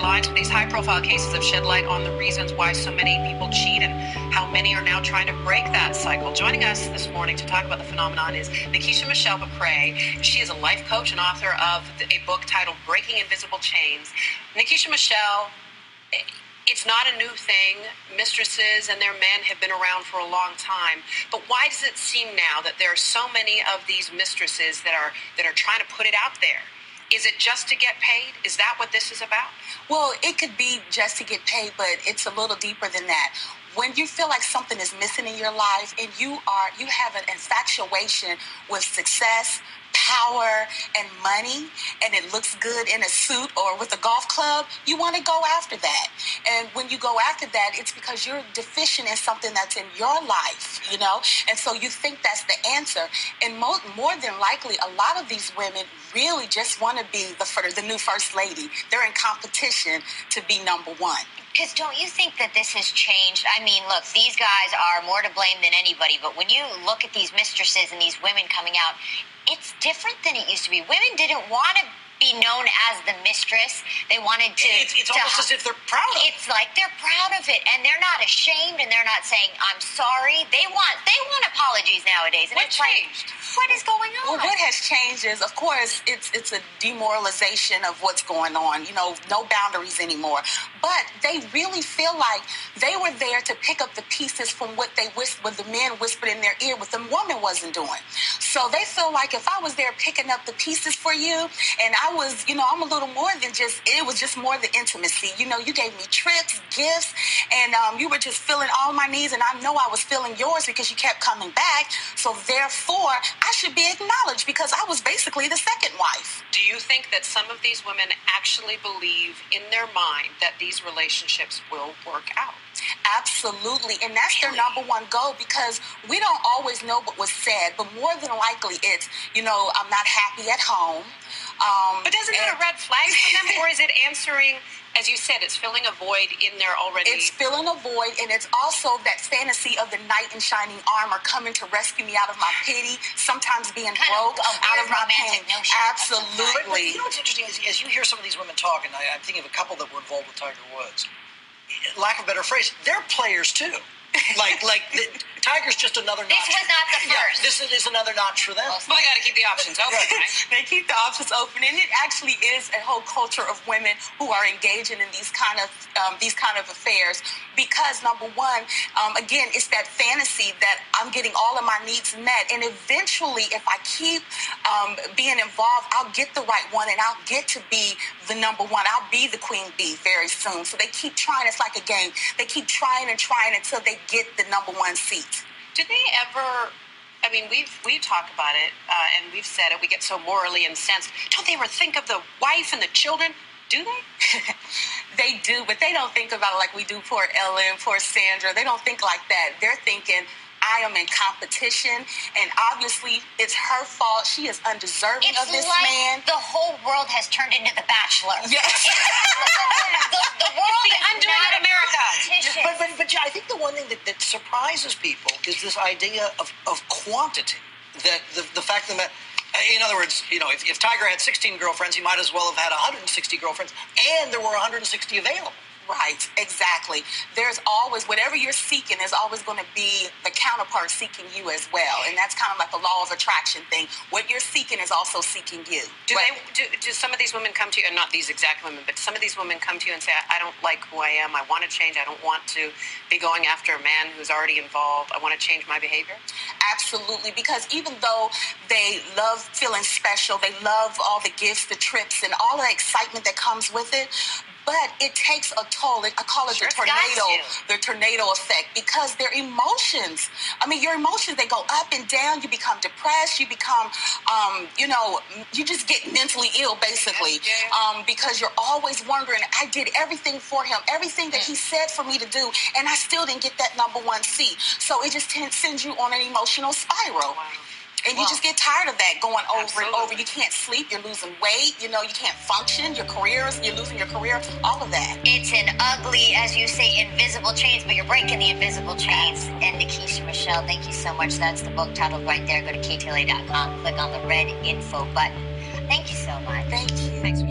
headlines. These high-profile cases have shed light on the reasons why so many people cheat and how many are now trying to break that cycle. Joining us this morning to talk about the phenomenon is NeKisha-Michelle. She is a life coach and author of a book titled Breaking Invisible Chains. NeKisha-Michelle, it's not a new thing. Mistresses and their men have been around for a long time. But why does it seem now that there are so many of these mistresses that are trying to put it out there? Is it just to get paid? Is that what this is about? Well, it could be just to get paid, but it's a little deeper than that. When you feel like something is missing in your life and you have an infatuation with success, power, and money, and it looks good in a suit or with a golf club, you want to go after that. And when you go after that, it's because you're deficient in something that's in your life, you know? And so you think that's the answer. And more than likely, a lot of these women really just want to be the new first lady. They're in competition to be number one. Because don't you think that this has changed? I mean, look, these guys are more to blame than anybody, but when you look at these mistresses and these women coming out, it's different than it used to be. Women didn't want to be known as the mistress. They wanted to... It's almost as if they're proud of it. It's like they're proud of it, and they're not ashamed, and they're not saying, I'm sorry. They want apologies nowadays. And what changed? What is going on? Well, what has changed is, of course, it's a demoralization of what's going on. You know, no boundaries anymore. But they really feel like they were there to pick up the pieces from what the men whispered in their ear, what the woman wasn't doing. So they feel like if I was there picking up the pieces for you, and I was, I'm a little more than it was just more the intimacy. You know, you gave me trips, gifts, and you were just filling all my needs, and I know I was filling yours because you kept coming back. So therefore, I should be acknowledged because I was basically the second wife. Do you think that some of these women actually believe in their mind that these relationships will work out? Absolutely, and that's their number one goal, because we don't always know what was said, but more than likely it's, I'm not happy at home. But isn't that a red flag for them, or is it answering, as you said, it's filling a void in there already? It's filling a void, and it's also that fantasy of the knight in shining armor coming to rescue me out of my pity, sometimes being broke, out of my pain. Absolutely. But you know what's interesting is, as you hear some of these women talk, and I'm thinking of a couple that were involved with Tiger Woods, lack of a better phrase, they're players too. Tiger's just another notch. This was not the first. This is another notch for them. Well, they got to keep the options open, right? They keep the options open, and it actually is a whole culture of women who are engaging in these kind of affairs. Because number one, again, it's that fantasy that I'm getting all of my needs met, and eventually, if I keep being involved, I'll get the right one, and I'll get to be the number one. I'll be the queen bee very soon. So they keep trying. It's like a game. They keep trying and trying until they get the number one seat. Did they ever, we talk about it, and we've said it, we get so morally incensed. Don't they ever think of the wife and the children? Do they? They do, but they don't think about it like we do poor Ellen, poor Sandra. They don't think like that. They're thinking, I am in competition, and obviously it's her fault. She is undeserving of this man. The whole world has turned into The Bachelor. Yes. the world is undoing of America. But I think the one thing that surprises people is this idea of quantity. That the fact that, in other words, if Tiger had 16 girlfriends, he might as well have had 160 girlfriends, and there were 160 available. Right, exactly. There's always, whatever you're seeking, there's always going to be the counterpart seeking you as well. And that's kind of like the law of attraction thing. What you're seeking is also seeking you. Do some of these women come to you, and not these exact women, but some of these women come to you and say, I don't like who I am. I want to change. I don't want to be going after a man who's already involved. I want to change my behavior? Absolutely, because even though they love feeling special, they love all the gifts, the trips, and all the excitement that comes with it, but it takes a toll. I call it the tornado effect, because their emotions, your emotions, they go up and down. You become depressed. You become, you just get mentally ill, basically, because you're always wondering, I did everything for him, everything that he said for me to do, and I still didn't get that number one seat. So it just sends you on an emotional spiral. Wow. And you just get tired of that going over and over. You can't sleep. You're losing weight. You can't function. You're losing your career. All of that. It's an ugly, as you say, invisible chains, but you're breaking the invisible chains. And NeKisha-Michelle, thank you so much. That's the book titled right there. Go to KTLa.com. Click on the red info button. Thank you so much. Thank you. Thanks.